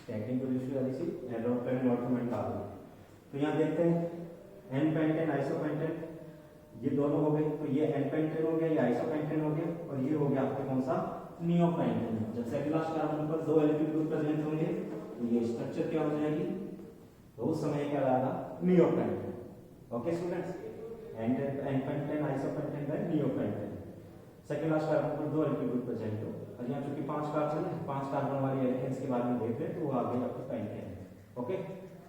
Technical aeroplane automate carbon. तो यहाँ देखते हैं एन पेंटेन आइसोपेंटेन ये दोनों हो गए, तो ये एन पेंटेन हो गया, ये आइसोपेंटेन हो गया, और ये हो गया आपके कौन सा नियोपेंटेन। जब सेकंड लास्ट कार्बन पर दो एल्किल ग्रुप प्रेजेंट होंगे तो ये स्ट्रक्चर क्या हो जाएगी, तो उस समय क्या रहेगा neopentane. Okay students, n pentane isopentane है नियोपेंटेन। सेकंड लास्ट कार्बन पर दो एल्किल ग्रुप प्रेजेंट हो, और यहाँ चूंकि 5 कार्बन है, 5 कार्बन वाली एल्केन्स के बारे में देख रहे हैं तो वो आगे आपको पेंटेन है। ओके,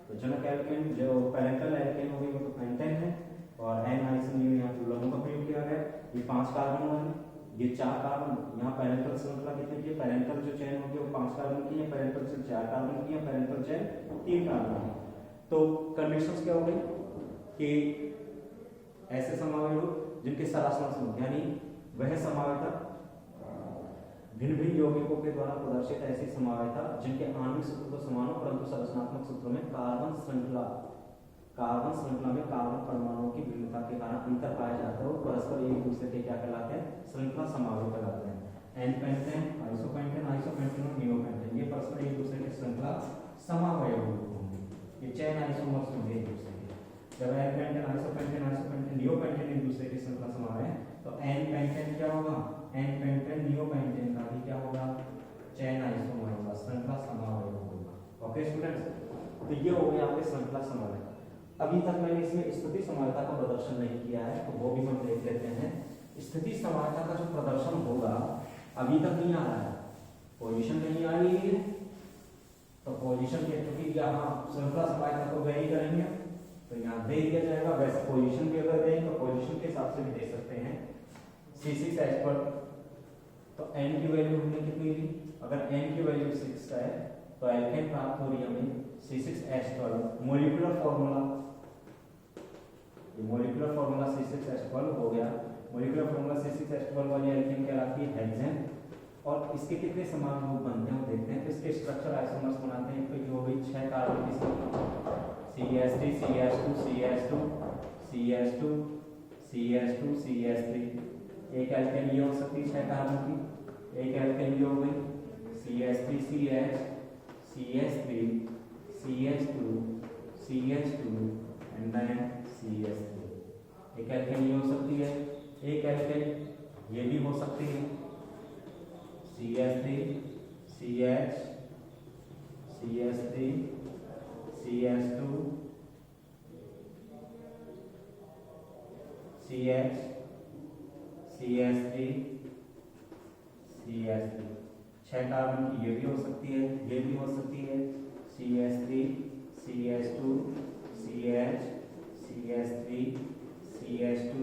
तो जनक एल्केन जो पैरेंटल एल्केन होगी वो तो पेंटेन है, और एन आइसोनियो यहाँ पे लोगों का प्रयोग किया गया। ये 5 कार्बन वाली, ये 4 कार्बन, यहाँ पैरेंटल श्रृंखला कितने की है, पैरेंटल जो चेन होगी वो 5 कार्बन की है, पैरेंटल से 4 कार्बन की है, पैरेंटल चेन 3 कार्बन की। तो कंडीशंस क्या हो गई कि ऐसे समावयव जिनके सरासर समूह यानी वह समावयवता भिन्न भिन्न यौगिकों के द्वारा प्रदर्शित ऐसी समावयवता जिनके आणविक सूत्र तो समान हो परंतु संरचनात्मक सूत्रों में कार्बन श्रृंखला में कार्बन परमाणुओं की भिन्नता के कारण अंतर पाया जाता है, परस्पर एक दूसरे के क्या कहलाते हैं, श्रृंखला समावयव कहलाते हैं। एन पेंटेन आइसोपेंटेन और नियोपेंटेन ये परस्पर एक दूसरे के श्रृंखला समावयव होंगे, ये चेन आइसोमर्स होंगे एक दूसरे के। जब एन पेंटेन आइसोपेंटेन नियोपेंटेन एक दूसरे के श्रृंखला समावयव है तो एन पेंटेन क्या होगा, एन पेंटेन नियोपेंटेन का भी क्या होगा, चेन आइसोमर होगा, श्रृंखला समावयव होगा। ओके स्टूडेंट्स, तो ये हो गया आपके श्रृंखला समावयव। अभी तक मैंने इसमें स्थिति समावयवता का प्रदर्शन नहीं किया है, तो वो भी हम देख लेते हैं। स्थिति समावयवता का जो प्रदर्शन होगा अभी तक नहीं आ रहा है, पोजीशन कहीं आ रही है, तो पोजीशन के क्योंकि यहाँ श्रृंखला समावयवता को वेरी करेंगे तो यहाँ दे दिया जाएगा, वैसे पोजीशन भी अगर दें तो पोजीशन के हिसाब से भी दे सकते हैं। C6H पर तो n की वैल्यू हमने कितनी ली, अगर n की वैल्यू 6 है तो एल्केन प्राप्त हो रही है हमें C6H12। मॉलिक्यूलर फार्मूला, ये मॉलिक्यूलर फार्मूला C6H12 हो गया। मॉलिक्यूलर फार्मूला C6H12 वाली एल्केन कहलाती है हेक्सेन, और इसके कितने समान ग्रुप बनते हैं वो देखते हैं। तो इसके स्ट्रक्चर आइसोमर्स बनाते हैं, तो ये हो गई 6 कार्बन की CH3 CH2 CH2 CH2 CH2 CH3। एक एल्केन ये हो सकती है 6 कार्बन की, एक एल्केन ये हो गई CH3CH CH3 CH2 CH2 and then CH3। एक एल्केन ये हो सकती है, एक एल्केन ये भी हो सकती है CH3 CH CH3 CH2 CH CH3 CH3। 6 carbon की ये भी हो सकती है, ये भी हो सकती है CH3 CH2 CH CH3 CH2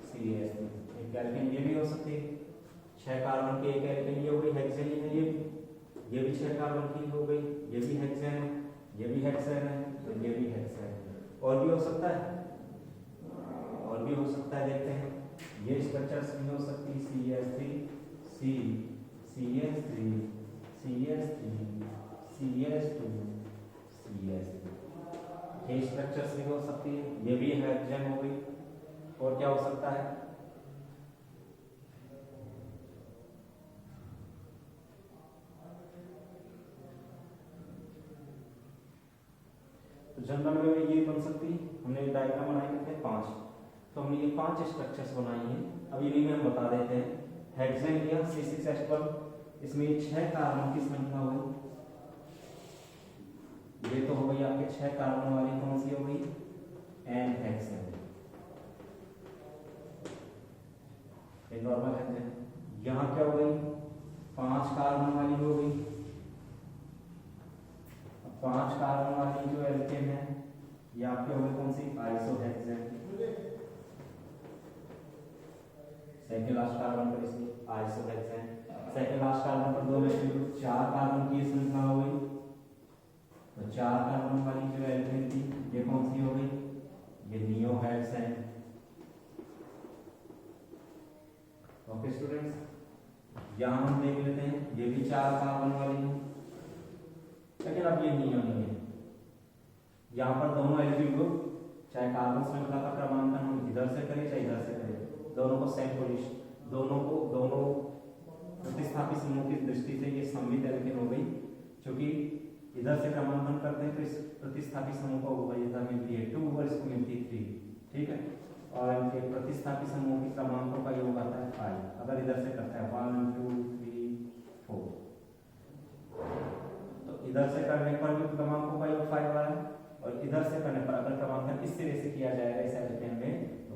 CH3। एक एल्केन ये भी हो सकती है 6 कार्बन की, एक एल्केन ये हो गई हेक्सेन है, ये भी 6 कार्बन की हो गई, ये भी हेक्सेन है, ये भी हेक्सेन है, तो ये भी हेक्सेन है। और भी हो सकता है, और भी हो सकता है, देखते हैं। ये स्ट्रक्चर्स भी हो सकती है CH3 C CH3 CH3 CH2 CH3। ये स्ट्रक्चर्स भी हो सकती है, ये भी हेक्सेन हो गई। और क्या हो सकता है, जनरल में ये बन सकती है। हमने डायग्राम बनाए थे 5, तो हमने ये 5 स्ट्रक्चर्स बनाई हैं। अब इन्हीं में हम बता देते हैं। हेक्सेन लिया C6H12, इसमें ये 6 कार्बन की श्रृंखला हुई, ये तो हो गई आपके 6 कार्बन वाली, कौन सी हो गई, एन हेक्सेन, ये नॉर्मल हेक्सेन। यहाँ क्या हो गई, 5 कार्बन वाली हो गई। 5 कार्बन वाली जो एल्केन है ये आपके हो गई कौन सी, आइसोहेक्सेन। सेकंड लास्ट कार्बन पर इसमें आइसोहेक्सेन। सेकंड लास्ट कार्बन पर 2 में 4 कार्बन की श्रृंखला हो गई, तो 4 कार्बन वाली जो एल्केन थी ये कौन सी हो गई, ये नियोहेक्सेन। ओके स्टूडेंट्स, यहाँ हम देख लेते हैं, ये भी 4 कार्बन वाली है, लेकिन अब ये नियो नहीं है। यहाँ पर दोनों एल्किल ग्रुप, चाहे कार्बन श्रृंखला का क्रमांकन हम इधर से करें चाहे इधर से करें, दोनों को सेम पोजीशन, दोनों प्रतिस्थापित समूह की दृष्टि से ये सममित एल्केन हो गई, क्योंकि इधर से क्रमांकन करते हैं तो इस प्रतिस्थापी समूह को वरीयता मिलती है 2 और इसको मिलती है 3, ठीक है। और इनके प्रतिस्थापी समूह के क्रमांकों का योग आता है 5। अगर इधर से करते हैं 1 2 3 4, तो इधर से करने पर भी क्रमांकों का योग 5 आ रहा है, और इधर से करने पर अगर क्रमांकन इस सिरे से किया जाएगा इस एल्केन में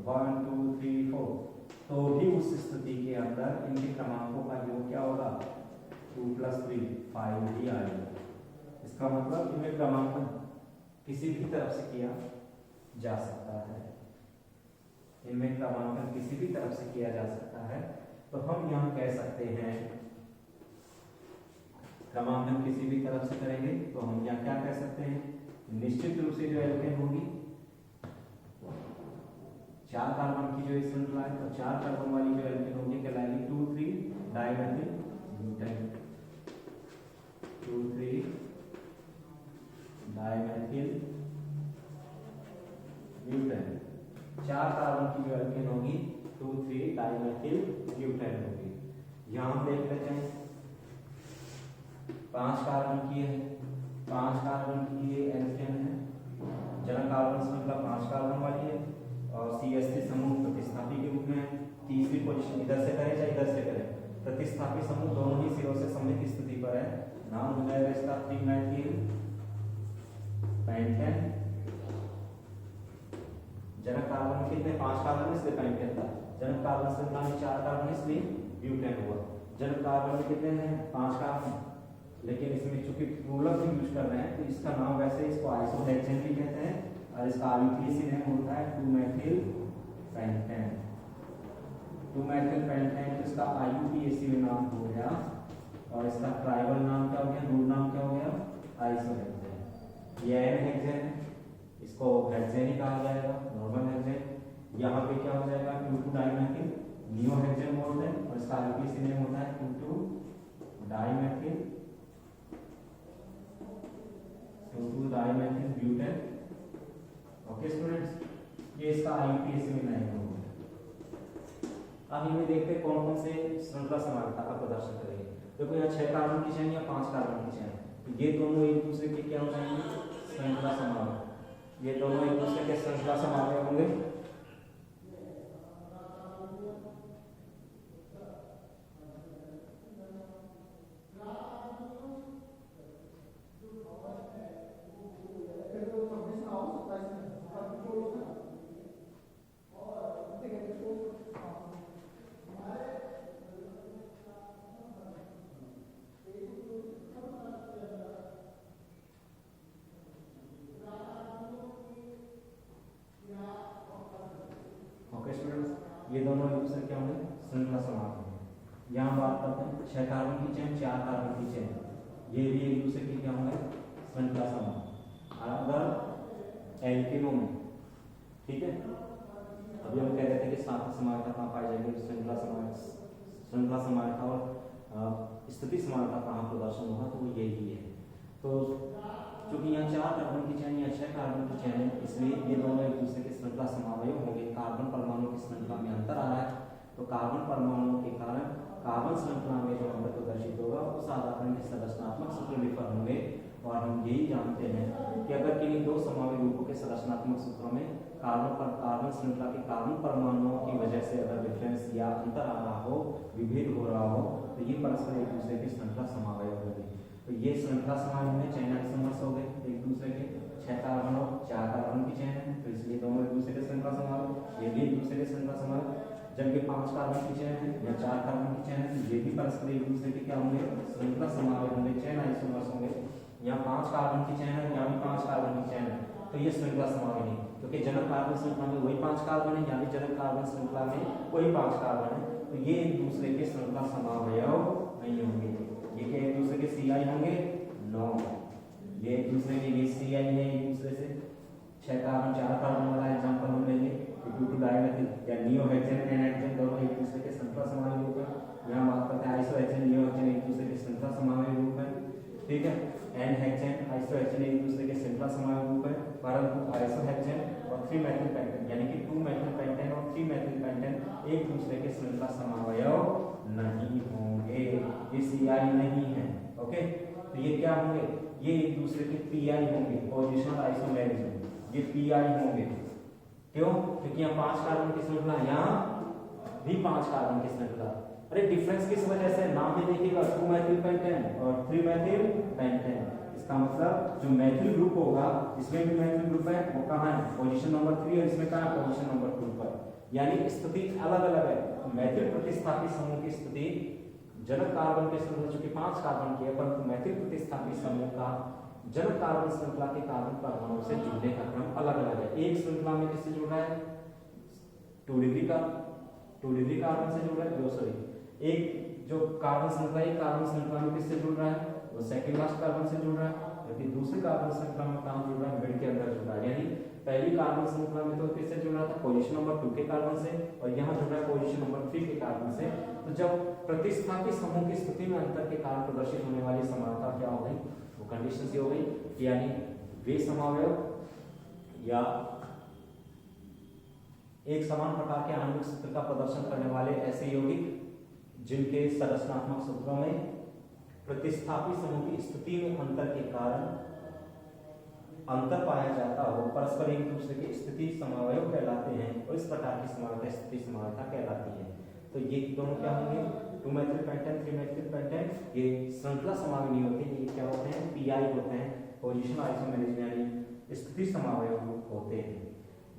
1 2 3 4, तो भी उस स्थिति के अंदर इनके क्रमांकों का योग क्या होगा 2 + 3 5 ही आएगा। इसका मतलब इनमें क्रमांकन किसी भी तरफ से किया जा सकता है, इनमें क्रमांकन किसी भी तरफ से किया जा सकता है। तो हम यहाँ कह सकते हैं क्रमांकन किसी भी तरफ से करेंगे तो हम यहाँ क्या कह सकते हैं, निश्चित रूप से जो एल्केन होगी 4 कार्बन की जो श्रृंखला है, तो 4 कार्बन वाली जो एल्केन होगी कहलाएगी 2,3 dimethyl butane, 2,3 dimethyl butane. 4 carbon की जो एल्केन होगी 2,3 डाइमेथिल ब्यूटेन होगी। यहाँ हम देख लेते हैं 5 कार्बन की है, 5 कार्बन की ये एल्केन है, जनक कार्बन श्रृंखला 5 कार्बन वाली है, और CH3 समूह प्रतिस्थापी के रूप में है। तीसरी पोजीशन इधर से करें चाहे इधर से करें, प्रतिस्थापी समूह दोनों ही सिरों से सममित स्थिति पर है। नाम हो जाएगा इसका 3-मेथिल पेंटेन। जनक कार्बन में कितने 5 कार्बन इसलिए पेंटेन था, जनक कार्बन श्रृंखला में 4 कार्बन इसलिए ब्यूटेन हुआ। जनक कार्बन में कितने हैं 5 कार्बन, लेकिन इसमें चूंकि प्लूरल भी यूज कर रहे हैं तो इसका नाम वैसे इसको आइसोहेक्सेन भी कहते हैं, और इसका IUPAC नेम होता है 2-मेथिल पेंटेन। 2-मेथिल पेंटेन तो इसका IUPAC में नाम हो गया, और इसका ट्राइबल नाम क्या हो गया, मूल नाम क्या हो गया आइसोहेक्सेन। ये एन हेक्सेन है, इसको हेक्सेन ही कहा जाएगा, नॉर्मल हेक्सेन। यहाँ पे क्या हो जाएगा 2,2 डाइमेथिल नियोहेक्सेन बोलते हैं, और इसका IUPAC नेम होता है 2,2 डाइमेथिल ब्यूटेन। ओके स्टूडेंट्स, ये इसका IUPAC में नाम होगा। अब इनमें देखते हैं कौन कौन से श्रृंखला समानता का प्रदर्शन करेंगे। देखो यहाँ 6 कार्बन की चेन या 5 कार्बन की चेन, तो ये दोनों एक दूसरे के क्या हो जाएंगे श्रृंखला समावय, ये दोनों एक दूसरे के श्रृंखला समावय होंगे। ये दोनों एक दूसरे क्या होंगे श्रृंखला समावय होंगे। यहाँ बात करते हैं 6 कार्बन की चेन 4 कार्बन की चेन, ये भी एक दूसरे के क्या होंगे श्रृंखला समावय। अगर एल्केनों में, ठीक है, अभी हम कह रहे थे कि साथ समानता कहाँ पाई जाएगी, श्रृंखला समानता और स्थिति समानता कहाँ प्रदर्शन होगा, तो वो यही है। तो चूंकि यहाँ 4 कार्बन की चेन या 6 कार्बन की चेन है, इसलिए ये दोनों एक दूसरे के श्रृंखला समावय होंगे। कार्बन परमाणु की श्रृंखला में अंतर आ रहा है, तो कार्बन परमाणुओं के कारण कार्बन श्रृंखला में जो अंतर प्रदर्शित होगा उस आधार के संरचनात्मक सूत्र विफल होंगे। और हम यही जानते हैं कि अगर किन्हीं 2 समावय रूपों के संरचनात्मक सूत्रों में कार्बन श्रृंखला के कार्बन परमाणुओं की वजह से अगर डिफरेंस या अंतर आ रहा हो, विभेद हो रहा हो, तो ये परस्पर एक दूसरे की श्रृंखला समावय होगी। तो ये श्रृंखला समावय में चैन आइसोमर्स हो गए एक दूसरे के, 6 कार्बन और 4 कार्बन की चैन है, तो इसलिए दोनों एक दूसरे के श्रृंखला समावय, ये भी एक दूसरे के श्रृंखला समावय। जबकि 5 कार्बन की चैन है या 4 कार्बन की चैन है, ये भी परस्पर एक दूसरे के क्या होंगे श्रृंखला समावय होंगे, चैन आइसोमर्स होंगे। यहाँ 5 कार्बन की चैन है, यहाँ भी 5 कार्बन की चैन है, तो ये श्रृंखला समावय नहीं, क्योंकि जनक कार्बन श्रृंखला में वही 5 कार्बन है, यहाँ भी जनक कार्बन श्रृंखला में वही 5 कार्बन है, तो ये एक दूसरे के श्रृंखला समावय नहीं होंगे। ये क्या एक दूसरे के CI होंगे? नो, ये एक दूसरे के CI है एक दूसरे से। 6 कार्बन 4 कार्बन वाला एग्जांपल हम लेंगे, 2,2 डाइमेथिल या नियोहेक्सेन एनहेक्सेन दोनों एक दूसरे के श्रृंखला समावय रूप है। यहाँ बात करते हैं आइसोहेक्सेन नियोहेक्सेन एक दूसरे के श्रृंखला समावय रूप है, ठीक है। एनहेक्सेन आइसोहेक्सेन एक दूसरे के श्रृंखला समावय रूप है, परंतु आइसोहेक्सेन और 3-मेथिल पेंटेन यानी कि 2-मेथिल पेंटेन और 3-मेथिल पेंटेन एक दूसरे के श्रृंखला समावय नहीं होंगे, ये CI नहीं है। ओके, तो ये क्या होंगे, ये एक दूसरे के पीआई होंगे, पोजिशनल आइसोमेरिज्म, ये पीआई होंगे। क्यों? क्योंकि यहाँ 5 कार्बन की श्रृंखला, यहाँ भी 5 कार्बन की श्रृंखला। अरे डिफरेंस किस वजह से? नाम में देखिएगा 2 मेथिल पेंटेन और 3 मेथिल पेंटेन। इसका मतलब जो मेथिल ग्रुप होगा, इसमें भी मेथिल ग्रुप है, वो कहाँ है? पोजीशन नंबर 3, और इसमें कहाँ है? पोजीशन नंबर 2 पर। यानी स्थिति अलग अलग है। मैथिल प्रतिस्थापी समूह की स्थिति जनक कार्बन के श्रृंखला चूंकि 5 कार्बन की है, परंतु मैथिल प्रतिस्थापी समूह का जनक कार्बन श्रृंखला के कार्बन परमाणु से जुड़ने का क्रम अलग अलग है। एक श्रृंखला में किससे जुड़ रहा है? 2 डिग्री कार्बन से जुड़ रहा है, सॉरी एक जो कार्बन श्रृंखला, एक कार्बन श्रृंखला में किससे जुड़ रहा है? वो सेकंड लास्ट कार्बन से जुड़ रहा है। जबकि दूसरे कार्बन श्रृंखला में कहां जुड़ रहा है? मिड के अंदर जुड़ रहा है। यानी पहली कार्बन श्रृंखला में तो किससे जुड़ रहा था? पोजीशन नंबर 2 के कार्बन से, और यहां जुड़ रहा है पोजीशन नंबर 3 के कार्बन से। तो जब प्रतिस्थापी समूह की स्थिति में अंतर के कारण प्रदर्शित होने वाली समानता क्या हो गई? वो कंडीशन से हो गई, यानी वे समावयव या एक समान प्रकार के आणविक सूत्र का प्रदर्शन करने वाले ऐसे यौगिक जिनके संरचनात्मक सूत्रों में प्रतिस्थापी समूह की स्थिति में अंतर के कारण अंतर पाया जाता हो, परस्पर एक दूसरे की स्थिति समावयव कहलाते हैं, और इस प्रकार की समानता स्थिति समानता कहलाती है। तो ये दोनों क्या होंगे? 2 मेथिल पेंटेन, 3 मेथिल पेंटेन, ये श्रृंखला समावयवी होते हैं। ये क्या होते हैं? पीआई होते हैं, पोजीशन आइसोमेरिज्म, यानी स्थिति समावयव होते हैं।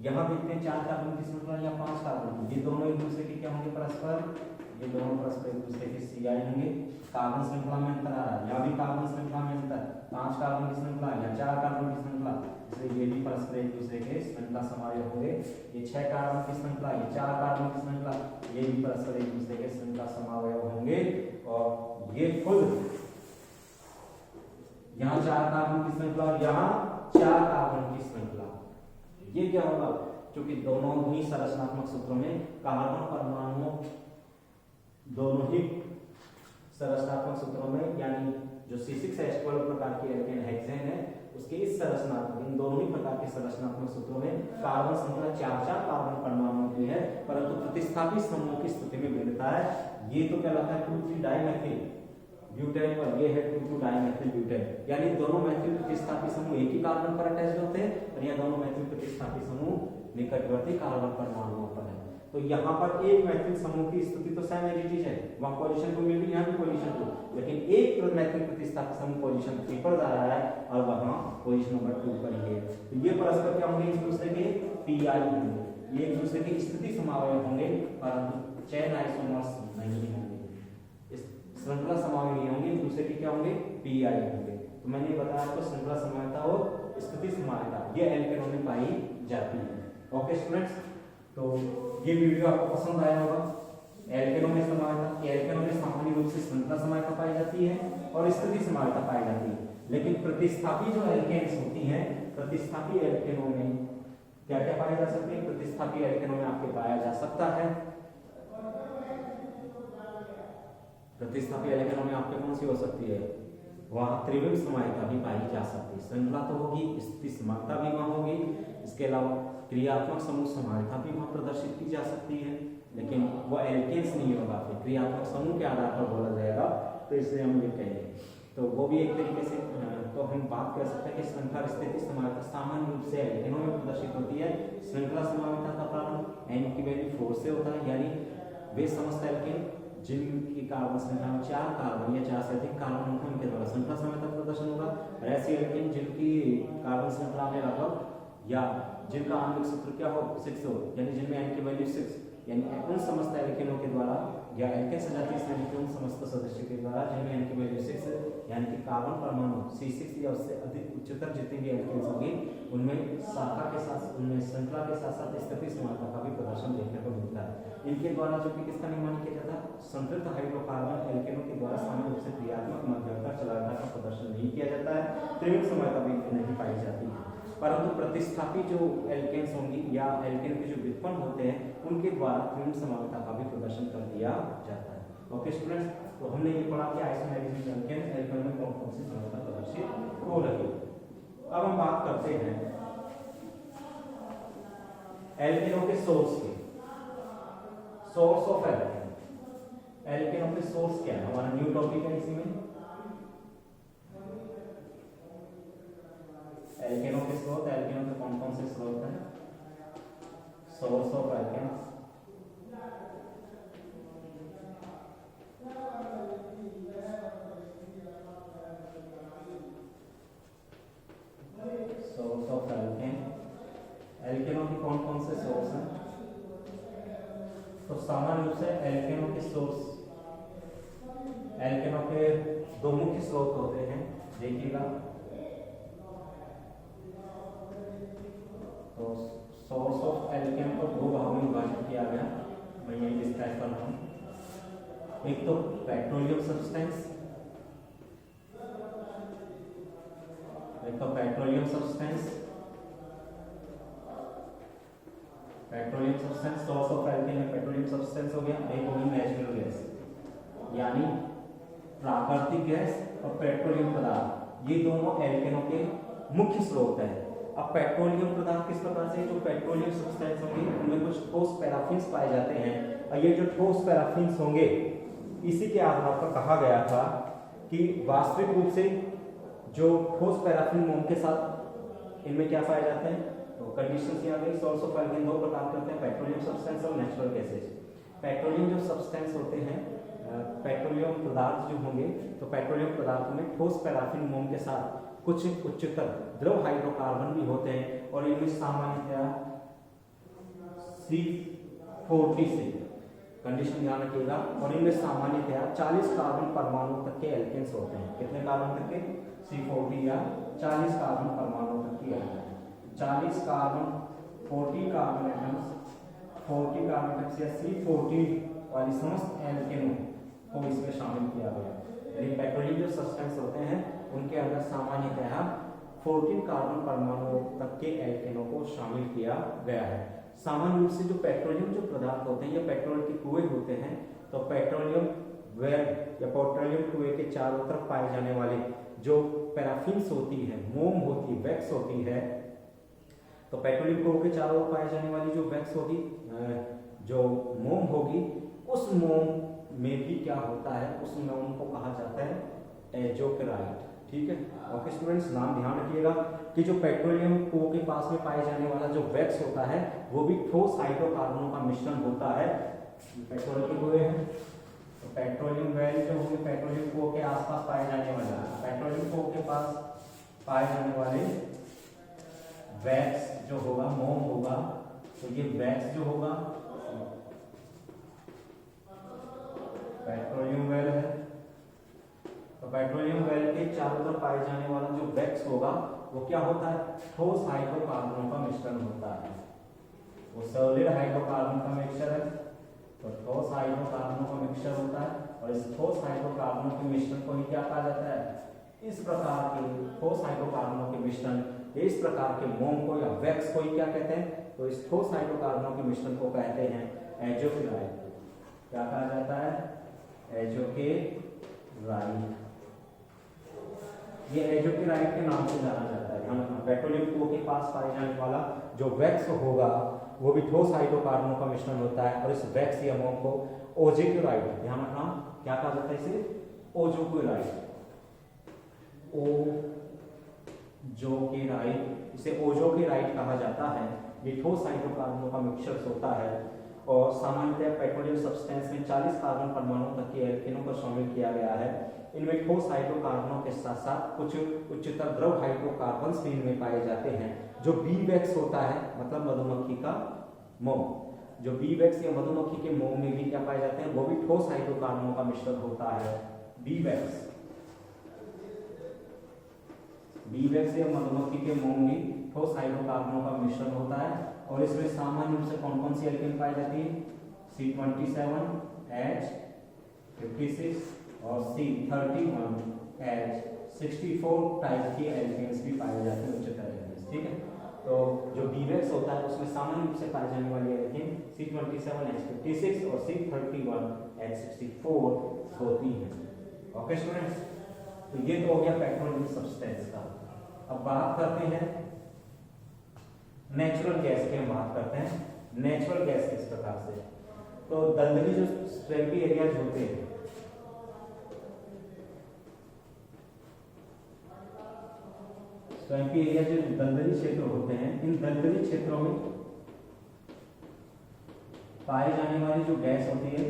यहाँ देखते हैं 4 कार्बन की श्रृंखला या 5 कार्बन, ये दोनों एक दूसरे के क्या होंगे? परस्पर, ये दोनों परस्पर एक दूसरे के सीआई होंगे। कार्बन श्रृंखला में अंतर आ रहा है, यहाँ भी कार्बन श्रृंखला में अंतर, 5 कार्बन की श्रृंखला या 4 कार्बन की श्रृंखला, इसलिए ये भी परस्पर एक दूसरे के श्रृंखला समावयव होंगे। ये 6 कार्बन की श्रृंखला, ये 4 कार्बन की श्रृंखला, ये भी परस्पर एक दूसरे के श्रृंखला समावयव होंगे। और ये खुद यहाँ 4 कार्बन की श्रृंखला और यहाँ 4 कार्बन की श्रृंखला, ये क्या होगा? क्योंकि दोनों ही संरचनात्मक सूत्रों में कार्बन परमाणुओं, दोनों ही संरचनात्मक सूत्रों में, यानी जो C6H12 प्रकार की एल्केन हेक्सेन है, उसके इस संरचनात्मक, इन दोनों ही प्रकार के संरचनात्मक सूत्रों में कार्बन श्रृंखला 4 कार्बन परमाणुओं की है, परंतु प्रतिस्थापी समूह की स्थिति में भिन्नता है। ये तो कहलाता है 2,3 डाइमेथिल ब्यूटेन, और ये है 2,2 डाइमेथिल ब्यूटेन। यानी दोनों मैथिल प्रतिस्थापी समूह एक ही कार्बन पर अटैच होते हैं, और यह दोनों मैथिल प्रतिस्थापी समूह निकटवर्ती कार्बन परमाणुओं पर है। तो यहाँ पर एक मैथिल समूह की स्थिति तो सेम एज इट इज है, वहां पोजीशन 2 में भी, यहाँ भी पोजीशन 2, लेकिन एक मैथिल प्रतिस्थापी समूह पोजीशन 3 पर जा रहा है और वहां पोजीशन नंबर 2 पर ही है। तो ये परस्पर क्या होंगे? एक दूसरे के पीआई होंगे, ये एक दूसरे की स्थिति समावयव होंगे, परंतु चेन आइसोमर्स नहीं होंगे। इस श्रृंखला समावयव नहीं होंगे, एक दूसरे के क्या होंगे? पीआई होंगे। तो मैंने बताया आपको श्रृंखला समानता और स्थिति समानता ये एल्केनों में पाई जाती है। ओके स्टूडेंट्स, तो ये वीडियो आपको पसंद आया होगा। एल्केनों में समानता, एल्केनों में सामान्य रूप से श्रृंखला समानता पाई जाती है और स्थिति समानता पाई जाती है, लेकिन प्रतिस्थापी जो एल्केन्स होती हैं, प्रतिस्थापी एल्केनों में क्या क्या पाए जा सकते हैं? प्रतिस्थापी एल्केनों में आपके पाया जा सकता है, प्रतिस्थापी एल्केनों में आपके कौन सी हो सकती है? वहां त्रिविम समानता भी पाई जा सकती है। श्रृंखला तो होगी, स्थिति समानता भी वहां होगी, इसके अलावा क्रियात्मक समूह समानता भी वहां प्रदर्शित की जा सकती है, लेकिन वो एल्केन्स नहीं होगा, फिर क्रियात्मक समूह के आधार पर बोला जाएगा, तो इसलिए हम ये कहेंगे। तो वो भी एक तरीके से तो हम बात कर सकते हैं कि श्रृंखला स्थिति समानता सामान्य रूप से एल्केनों में प्रदर्शित होती है। श्रृंखला समानता का प्रारंभ n की वैल्यू 4 से होता है, यानी वे समस्त एल्केन जिनकी कार्बन संख्या में 4 कार्बन या 4 से अधिक कार्बन होंगे उनके द्वारा श्रृंखला समानता प्रदर्शन होगा, और ऐसी एल्केन जिनकी कार्बन श्रृंखला में लगभग या जिनका आणविक सूत्र क्या हो 6 हो, यानी जिनमें n की वैल्यू 6, यानी उन समस्त एल्केनों के द्वारा या एल्केन सजातीय श्रेणी के उन समस्त सदस्यों के द्वारा जिनमें n की वैल्यू 6 यानी कि कार्बन परमाणु C6 या उससे अधिक उच्चतर जितनी भी एल्केन्स होंगी उनमें शाखा के साथ, उनमें श्रृंखला के साथ साथ स्थिति समानता का भी प्रदर्शन देखने को मिलता है। इनके द्वारा जो कि किसका निर्माण किया जाता है? संतृप्त हाइड्रोकार्बन एल्केनों के द्वारा सामान्य रूप से क्रियात्मक मध्यंतर चालकता का प्रदर्शन नहीं किया जाता है, त्रिविम समानता भी नहीं पाई जाती है। परंतु प्रतिस्थापी जो एल्केन्स होंगी या एल्केन के जो व्युत्पन्न होते हैं उनके द्वारा त्रिविम समानता का भी प्रदर्शन कर दिया जाता है। ओके स्टूडेंट्स, तो हमने ये पढ़ा कि आइसोमेरिज्म एल्केन एल्केन में कौन कौन सी समानता प्रदर्शित हो रही है। अब हम बात करते हैं एल्केनों के सोर्स की। सोर्स ऑफ एल्केन, एल्केनों के सोर्स क्या है? हमारा न्यू टॉपिक है इसी में। Source of alkenes, source of alkene. एल्केनों के कौन कौन से सोर्स हैं? तो सामान्य रूप से एल्केनों के सोर्स, एल्केनों के दो मुख्य स्रोत होते हैं, देखिएगा। तो सोर्स ऑफ एल्केन को दो भागों में विभाजित किया गया, मैं यही डिस्क्राइब कर रहा हूँ। एक तो petroleum substance, petroleum substance source of alkene में पेट्रोलियम सब्सटेंस हो गया। एक हो गई नेचुरल गैस, यानी प्राकृतिक गैस और पेट्रोलियम पदार्थ, ये दोनों एल्केनों के मुख्य स्रोत हैं। अब पेट्रोलियम पदार्थ किस प्रकार से, जो पेट्रोलियम सब्सटेंस होंगे उनमें कुछ ठोस पैराफिन्स पाए जाते हैं, और ये जो ठोस पैराफिन्स होंगे इसी के आधार पर कहा गया था कि वास्तविक रूप से जो ठोस पैराफिन मोम के साथ इनमें क्या पाए जाते हैं। तो कंडीशंस यहाँ पे सोर्स ऑफ एल्केन दो प्रकार के होते हैं, पेट्रोलियम सब्सटेंस और नेचुरल गैसेज। पेट्रोलियम जो सब्सटेंस होते हैं, पेट्रोलियम पदार्थ जो होंगे, तो पेट्रोलियम पदार्थों में ठोस पैराफिन मोम के साथ कुछ उच्चतर द्रव हाइड्रोकार्बन भी होते हैं, और इनमें सामान्यतया C40 से, कंडीशन ध्यान रखिएगा, और इनमें सामान्यतया 40 कार्बन परमाणु तक के एल्केन्स होते हैं। कितने कार्बन तक के? C40 या 40 कार्बन परमाणु तक की एल्केन। 40 कार्बन 40 कार्बन एटम्स या C40 वाली समस्त एल्केनों को इसमें शामिल किया गया। यदि पेट्रोलियम जो सब्सटेंस होते हैं उनके अंदर सामान्यतः 14 कार्बन परमाणुओं तक के एल्केनों को शामिल किया गया है। सामान्य रूप से जो पेट्रोलियम जो पदार्थ होते हैं, ये पेट्रोल के कुएं होते हैं, तो पेट्रोलियम वेल या पेट्रोलियम कुएं के चारों तरफ पाए जाने वाले जो पैराफिन्स होती है, मोम होती है, वैक्स होती है, तो पेट्रोलियम कुओं के चारों ओर पाई जाने वाली जो वैक्स होगी, जो मोम होगी, उस मोम में भी क्या होता है, उस मोम को कहा जाता है एजोक्राइट। ठीक है, ओके स्टूडेंट्स, नाम ध्यान रखिएगा कि जो पेट्रोलियम कुओं के पास में पाए जाने वाला जो वैक्स होता है वो भी ठोस हाइड्रोकार्बनों का मिश्रण होता है। पेट्रोल के कुएं हैं, तो पेट्रोलियम वेल जो होंगे पेट्रोलियम कुओं के आसपास पाए जाने वाले, पेट्रोलियम कुओं के पास पाए जाने वाले वैक्स जो होगा, मोम होगा, तो ये वैक्स जो होगा पेट्रोलियम वेल है, तो पेट्रोलियम वेल के चारों तरफ पाए जाने वाला जो वैक्स होगा वो क्या होता है, ठोस हाइड्रोकार्बनों का मिश्रण होता है। वो सॉलिड हाइड्रोकार्बन का मिक्सचर है, तो ठोस हाइड्रोकार्बनों का मिक्सचर होता है, और इस ठोस हाइड्रोकार्बनों के मिश्रण को ही क्या कहा जाता है, इस प्रकार के ठोस हाइड्रोकार्बनों के मिश्रण, इस प्रकार के मोम को या वैक्स को ही क्या कहते हैं, तो इस ठोस हाइड्रोकार्बनों के मिश्रण को कहते हैं एजोक्राइट। क्या कहा जाता है, एजोक्राइट। ये एजोक्राइट के नाम से जाना जाता है। ध्यान रखना, पेट्रोलियम कुओं के पास पाए जाने वाला जो वैक्स होगा वो भी ठोस हाइड्रोकार्बनों का मिश्रण होता है, और इस वैक्स या मोम को ओजोक्राइट, ध्यान रखना क्या कहा जाता है इसे, ओजोक्राइट, ओजोक्राइट, इसे ओजोक्राइट कहा जाता है। ये ठोस हाइड्रोकार्बनों का मिक्सचर होता है, और सामान्यतः पेट्रोलियम सब्सटेंस में 40 कार्बन परमाणु तक के एल्केनों को शामिल किया गया है। इनमें ठोस हाइड्रोकार्बनों के साथ साथ कुछ उच्चतर द्रव हाइड्रोकार्बन्स भी इनमें पाए जाते हैं। जो बी वैक्स होता है, मतलब मधुमक्खी का मोम, जो बी वैक्स या मधुमक्खी के मोम में भी क्या पाए जाते हैं, वो भी ठोस हाइड्रोकार्बनों का मिश्रण होता है। बी वैक्स या मधुमक्खी के मोम में ठोस हाइड्रोकार्बनों का मिश्रण होता है, और इसमें सामान्य रूप से कौन कौन सी एल्केन पाई जाती है, C27, H56 और C31H64 टाइप की एल्केन्स भी पाए जाते हैं, उच्चतर एल्केन्स। ठीक है, तो जो बीवेक्स होता है उसमें सामान्य रूप से पाई जाने वाली एल्केन C27, H56 और C31, H64 होती है। ओके स्टूडेंट्स, तो ये तो हो गया पेट्रोलियम सब्सटेंस का। अब बात करते हैं नेचुरल गैस की, हम बात करते हैं नेचुरल गैस किस प्रकार से। तो दलदली जो स्वैम्पी एरियाज होते हैं, स्वैम्पी एरिया जो दलदली क्षेत्र होते हैं, इन दलदली क्षेत्रों में पाई जाने वाली जो गैस होती है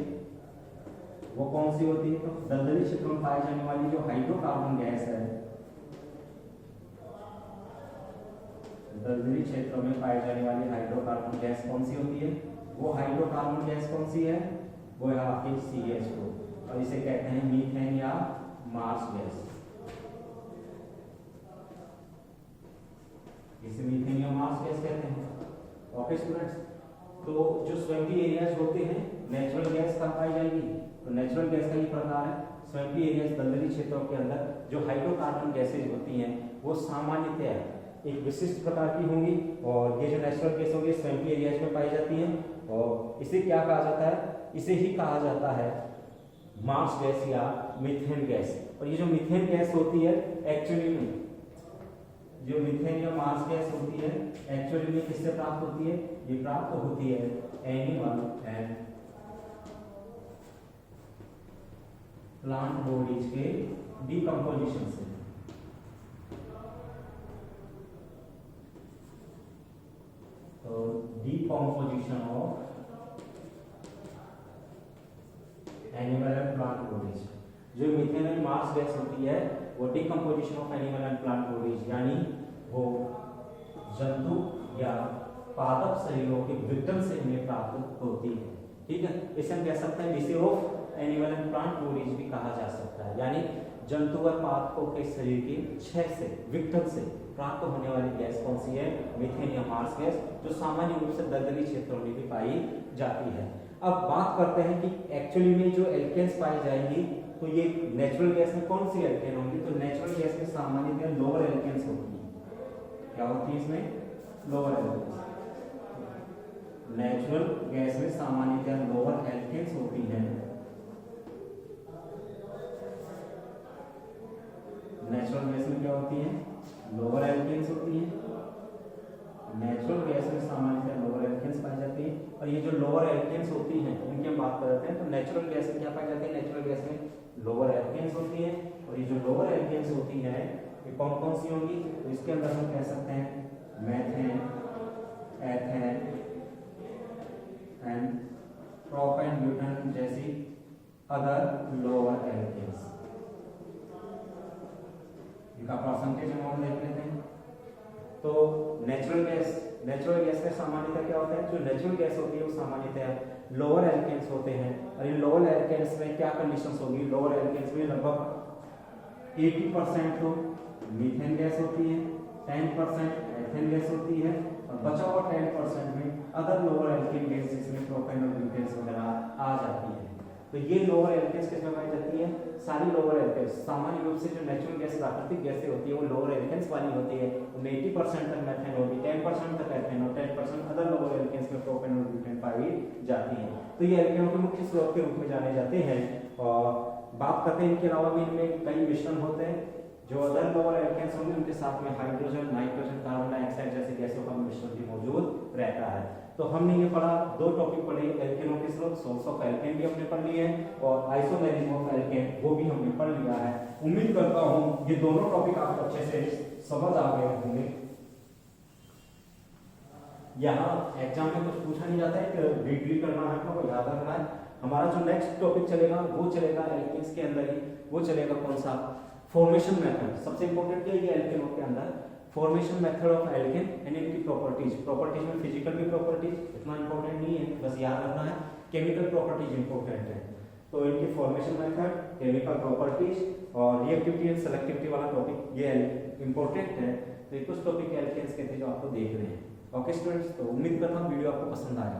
वो कौन सी होती है? तो दलदली क्षेत्रों में पाई जाने वाली जो हाइड्रोकार्बन गैस है, दलदली क्षेत्रों में पाई जाने वाली हाइड्रोकार्बन गैस कौन सी होती है? वो हाइड्रोकार्बन गैस कौन सी है? वो है आपकी CH2 और इसे कहते हैं मीथेन या मार्स गैस। इसे मीथेन या मार्स गैस कहते हैं। ओके स्टूडेंट्स, तो जो स्वैम्पी एरियाज होते हैं नेचुरल गैस कहाँ पाई जाएगी? तो नेचुरल गैस का ही प्रकार है स्वैम्पी एरियाज, दलदली क्षेत्रों के अंदर जो हाइड्रोकार्बन गैसेज होती हैं वो सामान्यतः एक विशिष्ट प्रकार की होंगी और ये जो नेचुरल गैस होगी स्वैम्पी एरियाज में पाई जाती हैं और इसे क्या कहा जाता है? इसे ही कहा जाता है मार्स गैस या मीथेन गैस। और ये जो मीथेन गैस होती है एक्चुअली में, जो मीथेन या मार्स गैस होती है एक्चुअली में किससे प्राप्त होती है? ये प्राप्त होती है एनिमल एंड प्लांट बॉडीज के डीकंपोजिशन से। तो decomposition of animal and plant bodies, जो मीथेन एंड मार्स गैस होती है वो decomposition of animal and plant bodies यानी वो जंतु या पादप शरीरों के विघटन से इन्हें प्राप्त होती है। ठीक है, इसे हम कह सकते हैं disease of animal and plant bodies भी कहा जा सकता है, यानी जंतु व पादपों के शरीर के क्षय से, विघटन से प्राप्त होने वाली गैस कौन सी है? मीथेन या मार्स गैस, जो सामान्य रूप से दलदली क्षेत्रों में भी पाई जाती है। अब बात करते हैं कि एक्चुअली में जो एल्केन्स पाई जाएंगी तो ये नेचुरल गैस में कौन सी एल्केन होंगी? तो नेचुरल गैस में सामान्यतः लोअर एल्केन्स होती है। क्या होती है इसमें? Lower alkanes. नेचुरल गैस में सामान्यतः लोअर एल्केन्स होती हैं। नेचुरल गैस में क्या होती है? लोअर एल्केन्स होती हैं। नेचुरल गैस में सामान्यतः लोअर एल्केन्स पाई जाती है और ये जो लोअर एल्केन्स होती हैं उनकी हम बात करते हैं। तो नेचुरल गैस में क्या पाई जाती है? नेचुरल गैस में लोअर एल्केन्स होती है और ये जो लोअर एल्केन्स होती है ये कौन कौन सी होंगी? तो इसके अंदर हम कह सकते हैं methane, ethane and propane, butane जैसी अदर लोअर एल्केन्स। इनका परसेंटेज अमाउंट देख लेते हैं। तो नेचुरल गैस में सामान्यतः क्या होता है? जो नेचुरल गैस होती है वो सामान्यतः लोअर एल्केन्स होते हैं और इन लोअर एल्केन्स में क्या कंडीशंस होगी? लोअर एल्केन्स में लगभग 80% तो मीथेन गैस होती है, 10% एथेन गैस होती है और बचा हुआ 10% में अदर लोअर एल्केन गैस जिसमें प्रोपेन और ब्यूटेन वगैरह आ जाती है। तो ये लोअर एल्केन्स किसमें पाई जाती है? सारी लोअर एल्केन्स। सामान्य रूप से जो नेचुरल गैस प्राकृतिक गैसें होती है वो लोअर एल्केन्स वाली होती है। उनमें 80% तक मेथेन होगी, 10% तक एथेन और 10% अदर लोअर एल्केन्स में प्रोपेन और ब्यूटेन पाई जाती है। तो ये एल्केनों के मुख्य स्रोत के रूप में जाने जाते हैं। और बात करते हैं इनके अलावा भी इनमें कई मिश्रण होते हैं। जो अदर लोअर एल्केन्स होंगे उनके साथ में हाइड्रोजन, नाइट्रोजन, कार्बन डाइऑक्साइड जैसे गैसों का मिश्रण भी मौजूद रहता है। तो हमने ये पढ़ा, दो टॉपिक पढ़े, एल्केनों के स्रोत, सोर्स ऑफ एल्केन भी हमने पढ़ लिए हैं और आइसोमेरिज्म ऑफ एल्केन वो भी हमने पढ़ लिया है। उम्मीद करता हूं ये दोनों टॉपिक आपको अच्छे से समझ आ गए होंगे। यहाँ एग्जाम में कुछ पूछा नहीं जाता है कि रीड करना है, आपको याद रखना है। हमारा जो नेक्स्ट टॉपिक चलेगा वो चलेगा एल्केन्स के अंदर ही, वो चलेगा कौन सा? Formation method. सबसे इंपॉर्टेंट क्या है ये एल्केनों के अंदर? Formation method of alkene and इनकी प्रॉपर्टीज में फिजिकल भी प्रॉपर्टीज इतना इंपॉर्टेंट नहीं है, बस याद रखना है। केमिकल प्रॉपर्टीज इंपॉर्टेंट है। तो इनकी फॉर्मेशन मेथड, केमिकल प्रॉपर्टीज और रिएक्टिविटी एंड सेलेक्टिविटी वाला टॉपिक ये इंपॉर्टेंट है। तो ये कुछ टॉपिक एल्केन्स के थे जो आपको देख रहे हैं। ओके स्टूडेंट्स, तो उम्मीद करता हूँ वीडियो आपको पसंद आया।